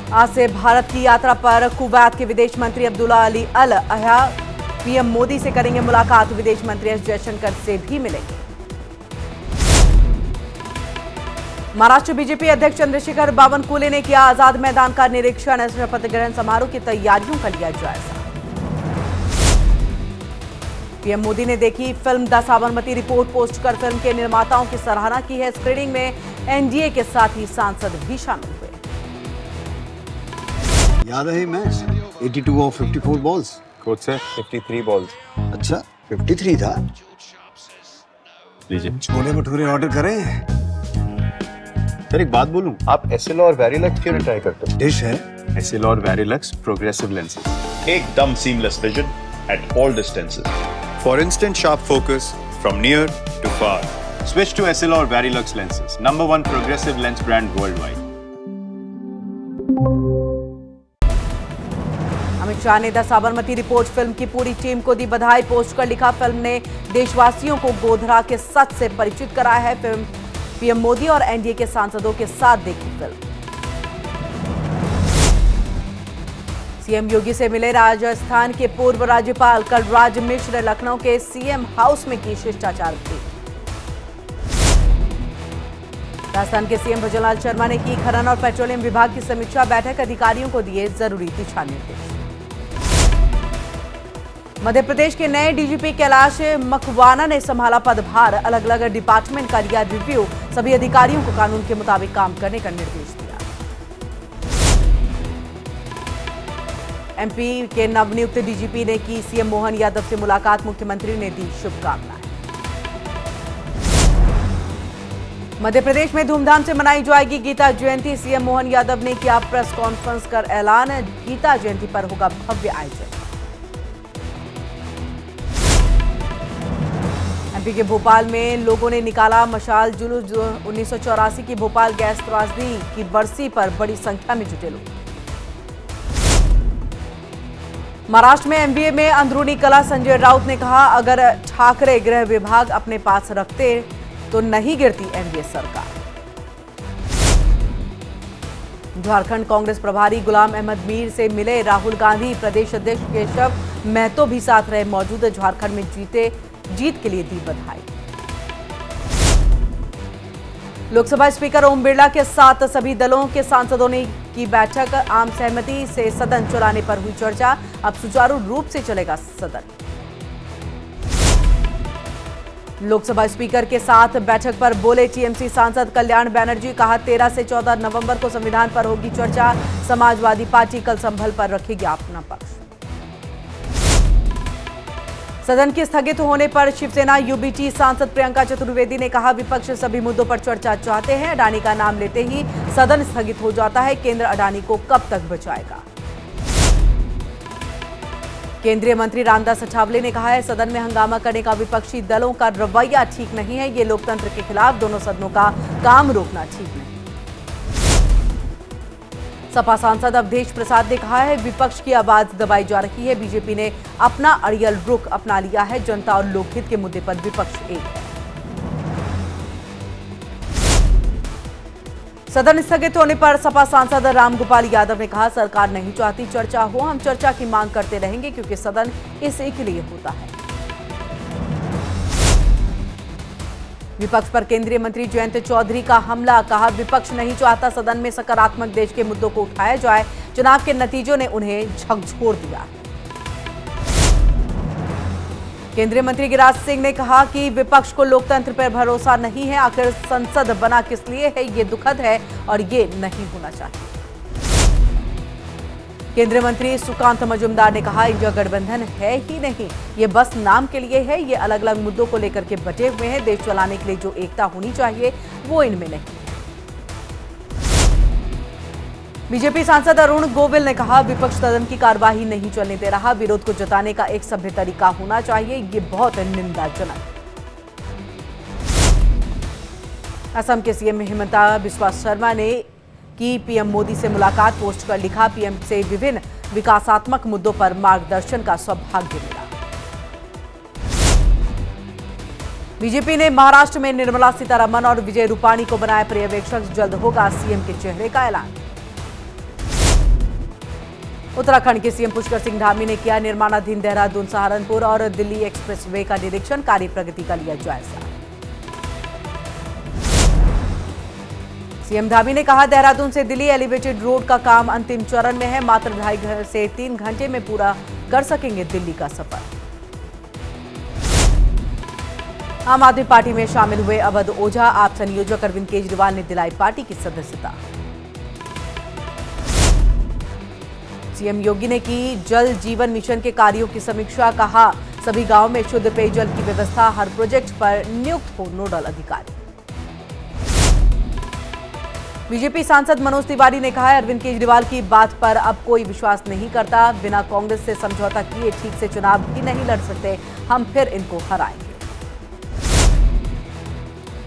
आज से भारत की यात्रा पर कुवैत के विदेश मंत्री अब्दुल्ला अली अल अहया पीएम मोदी से करेंगे मुलाकात। विदेश मंत्री एस जयशंकर से भी मिलेंगे। महाराष्ट्र बीजेपी अध्यक्ष चंद्रशेखर बावनकुले ने किया आजाद मैदान का निरीक्षण। शपथ ग्रहण समारोह की तैयारियों का लिया जायजा। पीएम मोदी ने देखी film the Sabarmati report post कर फिल्म के निर्माताओं की सराहना की है। स्क्रीनिंग में एनडीए के साथ ही सांसद भी शामिल हुए। याद है मैच 82 और 54 बॉल्स। कोच से 53 बॉल्स। अच्छा 53 था। लीजिए छोले भटूरे ऑर्डर करें। सर एक बात बोलूं, आप एसएल और वेरिलक्स क्यों ट्राई करते हो? डिश है एसएल और वेरिलक्स प्रोग्रेसिव लेंसेज, एकदम seamless vision at all distances. for instant sharp focus from near to far. Switch to SL or Verilux lenses, #1 progressive lens brand worldwide. Amit Shah ने द साबरमती रिपोर्ट फिल्म की पूरी team को दी बधाई। Post कर लिखा, film ने देशवासियों को गोधरा के सच से परिचित कराया है। फिल्म पीएम मोदी और एनडीए के सांसदों के साथ देखी फिल्म। सीएम योगी से मिले राजस्थान के पूर्व राज्यपाल कलराज मिश्र। लखनऊ के सीएम हाउस में की शिष्टाचार भेंट। राजस्थान के सीएम भजनलाल शर्मा ने की खनन और पेट्रोलियम विभाग की समीक्षा बैठक। अधिकारियों को दिए जरूरी दिशा निर्देश। मध्य प्रदेश के नए डीजीपी कैलाश मकवाना ने संभाला पदभार। अलग अलग डिपार्टमेंट का लिया रिव्यू। सभी अधिकारियों को कानून के मुताबिक काम करने का निर्देश दिया। एमपी के नवनियुक्त डीजीपी ने की सीएम मोहन यादव से मुलाकात। मुख्यमंत्री ने दी शुभकामनाएं। मध्य प्रदेश में धूमधाम से मनाई जाएगी गीता जयंती। सीएम मोहन यादव ने किया प्रेस कॉन्फ्रेंस कर ऐलान। गीता जयंती पर होगा भव्य आयोजन। एमपी के भोपाल में लोगों ने निकाला मशाल जुलूस। 1984 की भोपाल गैस त्रासदी की बरसी पर बड़ी संख्या में जुटे लोग। महाराष्ट्र में एमबीए में अंदरूनी कला। संजय राउत ने कहा, अगर ठाकरे गृह विभाग अपने पास रखते तो नहीं गिरती एनडीए सरकार। झारखंड कांग्रेस प्रभारी गुलाम अहमद मीर से मिले राहुल गांधी। प्रदेश अध्यक्ष केशव महतो भी साथ रहे मौजूद। झारखंड में जीत के लिए दी बधाई। लोकसभा स्पीकर ओम बिरला के साथ सभी दलों के सांसदों ने की बैठक। आम सहमति से सदन चलाने पर हुई चर्चा। अब सुचारू रूप से चलेगा सदन। लोकसभा स्पीकर के साथ बैठक पर बोले टीएमसी सांसद कल्याण बनर्जी। कहा, 13 से 14 नवंबर को संविधान पर होगी चर्चा। समाजवादी पार्टी कल संभल पर रखेगी अपना पक्ष। सदन के स्थगित होने पर शिवसेना यूबीटी सांसद प्रियंका चतुर्वेदी ने कहा, विपक्ष सभी मुद्दों पर चर्चा चाहते हैं। अडानी का नाम लेते ही सदन स्थगित हो जाता है। केंद्र अडानी को कब तक बचाएगा। केंद्रीय मंत्री रामदास अठावले ने कहा है, सदन में हंगामा करने का विपक्षी दलों का रवैया ठीक नहीं है। ये लोकतंत्र के खिलाफ। दोनों सदनों का काम रोकना ठीक नहीं। सपा सांसद अवधेश प्रसाद ने कहा है, विपक्ष की आवाज दबाई जा रही है। बीजेपी ने अपना अड़ियल रुख अपना लिया है। जनता और लोकहित के मुद्दे पर विपक्ष एक है। सदन स्थगित होने पर सपा सांसद रामगोपाल यादव ने कहा, सरकार नहीं चाहती चर्चा हो। हम चर्चा की मांग करते रहेंगे क्योंकि सदन इसी के लिए होता है। विपक्ष पर केंद्रीय मंत्री जयंत चौधरी का हमला। कहा, विपक्ष नहीं चाहता सदन में सकारात्मक देश के मुद्दों को उठाया जाए। चुनाव के नतीजों ने उन्हें झकझोर दिया। केंद्रीय मंत्री गिरिराज सिंह ने कहा कि विपक्ष को लोकतंत्र पर भरोसा नहीं है। आखिर संसद बना किस लिए है, ये दुखद है और ये नहीं होना चाहिए। केंद्रीय मंत्री सुकांत मजुमदार ने कहा, इंडिया गठबंधन है ही नहीं, ये बस नाम के लिए है। ये अलग अलग मुद्दों को लेकर के बटे हुए हैं। देश चलाने के लिए जो एकता होनी चाहिए वो इनमें नहीं। बीजेपी सांसद अरुण गोविल ने कहा, विपक्ष सदन की कार्यवाही नहीं चलने दे रहा। विरोध को जताने का एक सभ्य तरीका होना चाहिए। ये बहुत निंदाजनक है। असम के सीएम हिमंता बिस्वा शर्मा ने की पीएम मोदी से मुलाकात। पोस्ट कर लिखा, पीएम से विभिन्न विकासात्मक मुद्दों पर मार्गदर्शन का सौभाग्य मिला। बीजेपी ने महाराष्ट्र में निर्मला सीतारमण और विजय रूपाणी को बनाया पर्यवेक्षक। जल्द होगा सीएम के चेहरे का ऐलान। उत्तराखंड के सीएम पुष्कर सिंह धामी ने किया निर्माणाधीन देहरादून सहारनपुर और दिल्ली एक्सप्रेसवे का निरीक्षण, कार्य प्रगति का लिया जायजा। सीएम धामी ने कहा देहरादून से दिल्ली एलिवेटेड रोड का काम अंतिम चरण में है, मात्र 2.5 से 3 घंटे में पूरा कर सकेंगे दिल्ली का सफर। आम आदमी पार्टी में शामिल हुए अवध ओझा, आप संयोजक अरविंद केजरीवाल ने दिलाई पार्टी की सदस्यता। सीएम योगी ने की जल जीवन मिशन के कार्यों की समीक्षा, कहा सभी गांवों में शुद्ध पेयजल की व्यवस्था, हर प्रोजेक्ट पर नियुक्त हो नोडल अधिकारी। बीजेपी सांसद मनोज तिवारी ने कहा है अरविंद केजरीवाल की बात पर अब कोई विश्वास नहीं करता, बिना कांग्रेस से समझौता किए ठीक से चुनाव भी नहीं लड़ सकते, हम फिर इनको हराएंगे।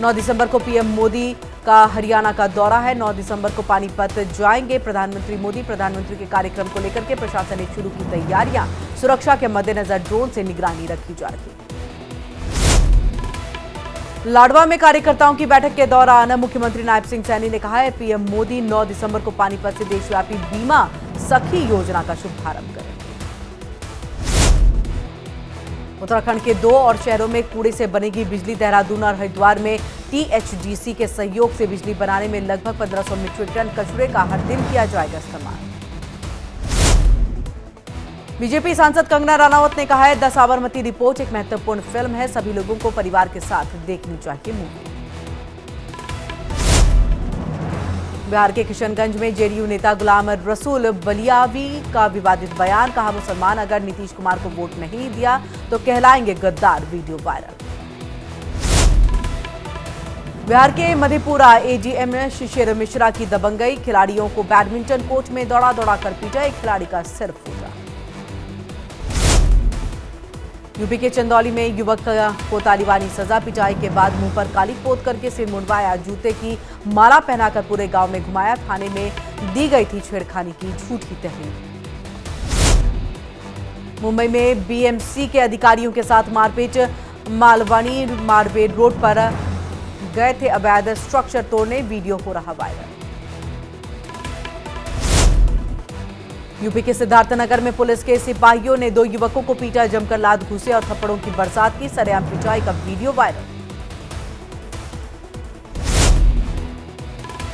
9 दिसंबर को पीएम मोदी का हरियाणा का दौरा है, 9 दिसंबर को पानीपत जाएंगे प्रधानमंत्री मोदी। प्रधानमंत्री के कार्यक्रम को लेकर के प्रशासन ने शुरू की तैयारियां, सुरक्षा के मद्देनजर ड्रोन से निगरानी रखी जा रही है। लाडवा में कार्यकर्ताओं की बैठक के दौरान मुख्यमंत्री नायब सिंह सैनी ने कहा है पीएम मोदी 9 दिसंबर को पानीपत से देशव्यापी बीमा सखी योजना का शुभारंभ करेंगे। उत्तराखंड के 2 और शहरों में कूड़े से बनेगी बिजली, देहरादून और हरिद्वार में टीएचडीसी के सहयोग से बिजली बनाने में लगभग 1500 मीट्रिक टन कचरे का हर दिन किया जाएगा इस्तेमाल। बीजेपी सांसद कंगना रनावत ने कहा है 10 साबरमती रिपोर्ट एक महत्वपूर्ण फिल्म है, सभी लोगों को परिवार के साथ देखनी चाहिए मूवी। बिहार के किशनगंज में जेडीयू नेता गुलाम रसूल बलियावी का विवादित बयान, कहा मुसलमान अगर नीतीश कुमार को वोट नहीं दिया तो कहलाएंगे गद्दार, वीडियो वायरल। बिहार के मधेपुरा एजीएम शिशिर मिश्रा की दबंगई, खिलाड़ियों को बैडमिंटन कोर्ट में दौड़ा दौड़ा कर पीटा, एक खिलाड़ी का सिर फूटा। यूपी के चंदौली में युवक को तालिबानी सजा, पिटाई के बाद मुंह पर काली पोत करके सिर मुंडवाया, जूते की माला पहनाकर पूरे गांव में घुमाया, थाने में दी गई थी छेड़खानी की झूठी तहरीर। मुंबई में बीएमसी के अधिकारियों के साथ मारपीट, मालवानी मारवेड रोड पर गए थे अवैध स्ट्रक्चर तोड़ने, वीडियो हो रहा वायरल। यूपी के सिद्धार्थनगर में पुलिस के सिपाहियों ने 2 युवकों को पीटा, जमकर लात घुसे और थप्पड़ों की बरसात की, सरेआम पिटाई का वीडियो वायरल।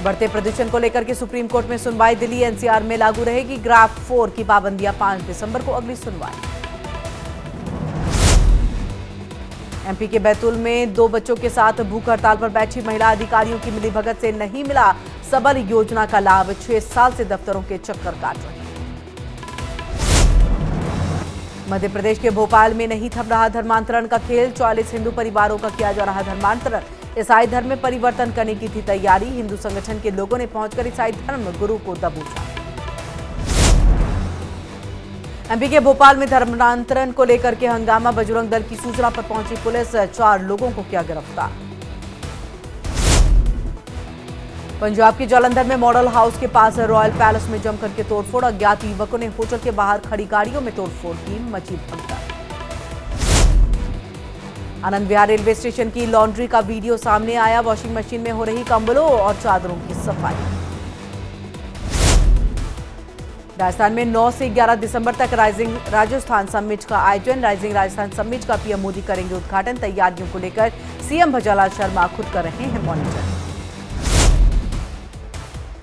बढ़ते प्रदूषण को लेकर के सुप्रीम कोर्ट में सुनवाई, दिल्ली एनसीआर में लागू रहेगी ग्राफ 4 की पाबंदियां, 5 दिसंबर को अगली सुनवाई। एमपी के बैतूल में 2 बच्चों के साथ भूख हड़ताल पर बैठी महिला, अधिकारियों की मिलीभगत से नहीं मिला सबल योजना का लाभ, 6 साल से दफ्तरों के चक्कर काट रहे। मध्य प्रदेश के भोपाल में नहीं थम रहा धर्मांतरण का खेल, 44 हिंदू परिवारों का किया जा रहा धर्मांतरण, ईसाई धर्म में परिवर्तन करने की थी तैयारी, हिंदू संगठन के लोगों ने पहुंचकर ईसाई धर्म गुरु को दबोचा। एमपी के भोपाल में धर्मांतरण को लेकर के हंगामा, बजरंग दल की सूचना पर पहुंची पुलिस, 4 लोगों को किया गिरफ्तार। पंजाब के जालंधर में मॉडल हाउस के पास रॉयल पैलेस में जमकर के तोड़फोड़, अज्ञात युवकों ने होटल के बाहर खड़ी गाड़ियों में तोड़फोड़ की, मची भगदड़। आनंद विहार रेलवे स्टेशन की लॉन्ड्री का वीडियो सामने आया, वॉशिंग मशीन में हो रही कंबलों और चादरों की सफाई। राजस्थान में 9 से 11 दिसंबर तक राइजिंग राजस्थान समिट का आयोजन, राइजिंग राजस्थान समिट का पीएम मोदी करेंगे उद्घाटन, तैयारियों को लेकर सीएम भजनलाल शर्मा खुद कर रहे हैं मॉनिटर।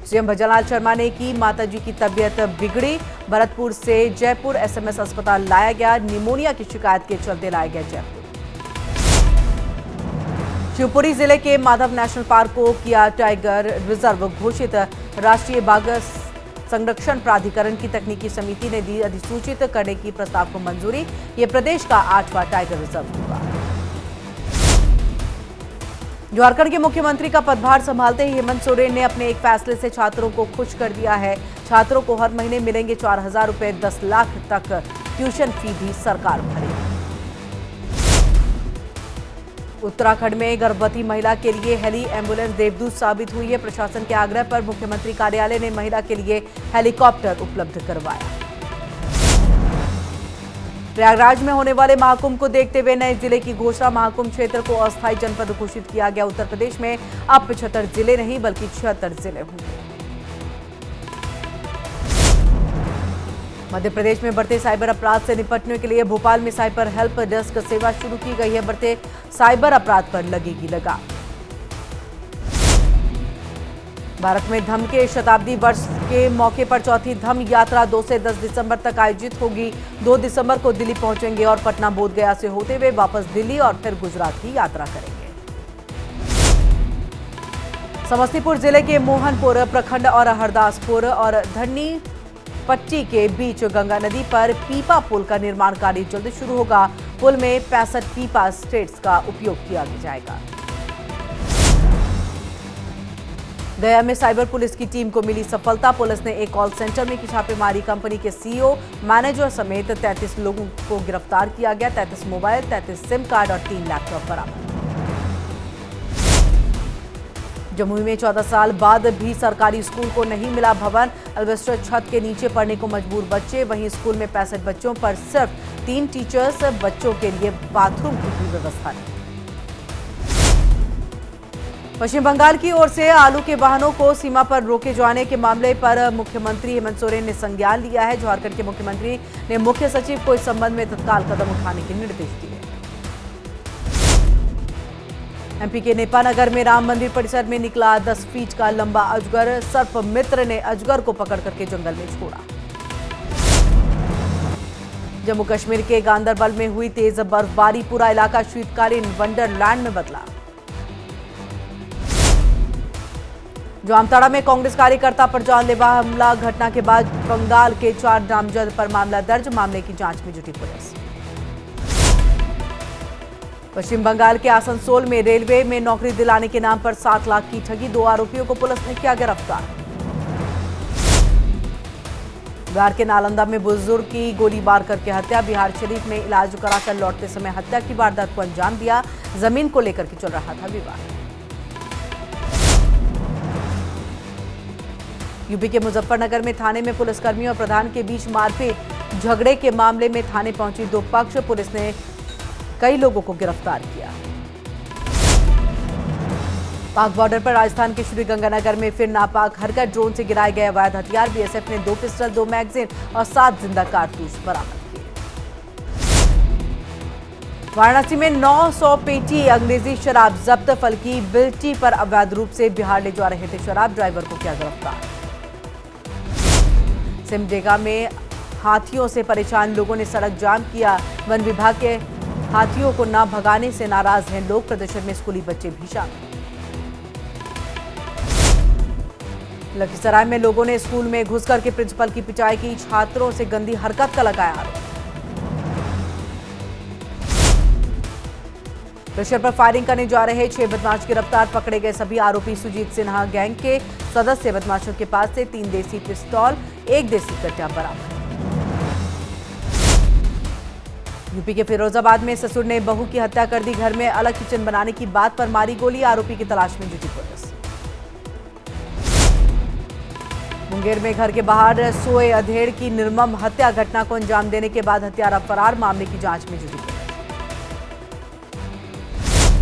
सीएम भजनलाल शर्मा ने की माताजी की तबीयत बिगड़ी, भरतपुर से जयपुर एसएमएस अस्पताल लाया गया, निमोनिया की शिकायत के चलते लाया गया जयपुर। शिवपुरी जिले के माधव नेशनल पार्क को किया टाइगर रिजर्व घोषित, राष्ट्रीय बाघ संरक्षण प्राधिकरण की तकनीकी समिति ने दी अधिसूचित करने की प्रस्ताव को मंजूरी, ये प्रदेश का 8वां टाइगर रिजर्व होगा। झारखंड के मुख्यमंत्री का पदभार संभालते ही हेमंत सोरेन ने अपने एक फैसले से छात्रों को खुश कर दिया है, छात्रों को हर महीने मिलेंगे 4000 रुपए, 10 लाख तक ट्यूशन फी भी सरकार भरेगी। उत्तराखंड में गर्भवती महिला के लिए हेली एम्बुलेंस देवदूत साबित हुई है, प्रशासन के आग्रह पर मुख्यमंत्री कार्यालय ने महिला के लिए हेलीकॉप्टर उपलब्ध करवाया। प्रयागराज में होने वाले महाकुंभ को देखते हुए नए जिले की घोषणा, महाकुंभ क्षेत्र को अस्थायी जनपद घोषित किया गया। उत्तर प्रदेश में अब 75 जिले नहीं बल्कि 76 जिले होंगे। मध्य प्रदेश में बढ़ते साइबर अपराध से निपटने के लिए भोपाल में साइबर हेल्प डेस्क सेवा शुरू की गई है। बढ़ते साइबर अपराध पर लगेगी लगाम। भारत में धम्म के शताब्दी वर्ष के मौके पर चौथी धम्म यात्रा 2 से 10 दिसंबर तक आयोजित होगी। 2 दिसंबर को दिल्ली पहुंचेंगे और पटना बोधगया से होते हुए वापस दिल्ली और फिर गुजरात की यात्रा करेंगे। समस्तीपुर जिले के मोहनपुर प्रखंड और हरदासपुर और धन्नी पट्टी के बीच गंगा नदी पर पीपा पुल का निर्माण कार्य जल्द शुरू होगा। पुल में 65 पीपा स्ट्रेट्स का उपयोग किया जाएगा। गया में साइबर पुलिस की टीम को मिली सफलता। पुलिस ने एक कॉल सेंटर में की छापेमारी। कंपनी के सीईओ, मैनेजर समेत 33 लोगों को गिरफ्तार किया गया। 33 मोबाइल, 33 सिम कार्ड और 3 लैपटॉप बरामद। जमुई में 14 साल बाद भी सरकारी स्कूल को नहीं मिला भवन। एल्वेस्टर छत के नीचे पढ़ने को मजबूर बच्चे। वहीं स्कूल में 65 बच्चों पर सिर्फ 3 टीचर्स। बच्चों के लिए बाथरूम की भी व्यवस्था नहीं। पश्चिम बंगाल की ओर से आलू के वाहनों को सीमा पर रोके जाने के मामले पर मुख्यमंत्री हेमंत सोरेन ने संज्ञान लिया है। झारखंड के मुख्यमंत्री ने मुख्य सचिव को इस संबंध में तत्काल कदम उठाने के निर्देश दिए। एमपी के नेपानगर में राम मंदिर परिसर में निकला 10 फीट का लंबा अजगर। सर्प मित्र ने अजगर को पकड़ करके जंगल में छोड़ा। जम्मू कश्मीर के गांदरबल में हुई तेज बर्फबारी। पूरा इलाका शीतकालीन वंडरलैंड में बदला। जामताड़ा में कांग्रेस कार्यकर्ता पर जानलेवा हमला। घटना के बाद बंगाल के 4 नामजद पर मामला दर्ज। मामले की जांच में जुटी पुलिस। पश्चिम बंगाल के आसनसोल में रेलवे में नौकरी दिलाने के नाम पर 7 लाख की ठगी। 2 आरोपियों को पुलिस ने किया गिरफ्तार। बिहार के नालंदा में बुजुर्ग की गोलीबार करके हत्या। बिहार शरीफ में इलाज कराकर लौटते समय हत्या की वारदात को अंजाम दिया। जमीन को लेकर के चल रहा था विवाद। यूपी के मुजफ्फरनगर में थाने में पुलिसकर्मी और प्रधान के बीच मारपीट। झगड़े के मामले में थाने पहुंची 2 पक्ष। पुलिस ने कई लोगों को गिरफ्तार किया। पाक बॉर्डर पर राजस्थान के श्री गंगानगर में फिर नापाक हरकत। ड्रोन से गिराए गए अवैध हथियार। बीएसएफ ने 2 पिस्टल, 2 मैगजीन और 7 जिंदा कारतूस बरामद किए। वाराणसी में 900 पेटी अंग्रेजी शराब जब्त। फलकी बिल्टी पर अवैध रूप से बिहार ले जा रहे थे शराब। ड्राइवर को किया गिरफ्तार। सिमडेगा में हाथियों से परेशान लोगों ने सड़क जाम किया। वन विभाग के हाथियों को न भगाने से नाराज हैं लोग। प्रदर्शन में स्कूली बच्चे भी शामिल। लखीसराय में लोगों ने स्कूल में घुस करके प्रिंसिपल की पिटाई की। छात्रों से गंदी हरकत का लगाया आरोप। प्रेशर पर फायरिंग करने जा रहे 6 बदमाश गिरफ्तार। पकड़े गए सभी आरोपी सुजीत सिन्हा गैंग के सदस्य। बदमाशों के पास से 3 देसी पिस्तौल, 1 देसी कट्टा बरामद। यूपी के फिरोजाबाद में ससुर ने बहू की हत्या कर दी। घर में अलग किचन बनाने की बात पर मारी गोली। आरोपी की तलाश में जुटी पुलिस। मुंगेर में घर के बाहर सोए अधेड़ की निर्मम हत्या। घटना को अंजाम देने के बाद हत्यारा फरार। मामले की जांच में जुटी पुलिस।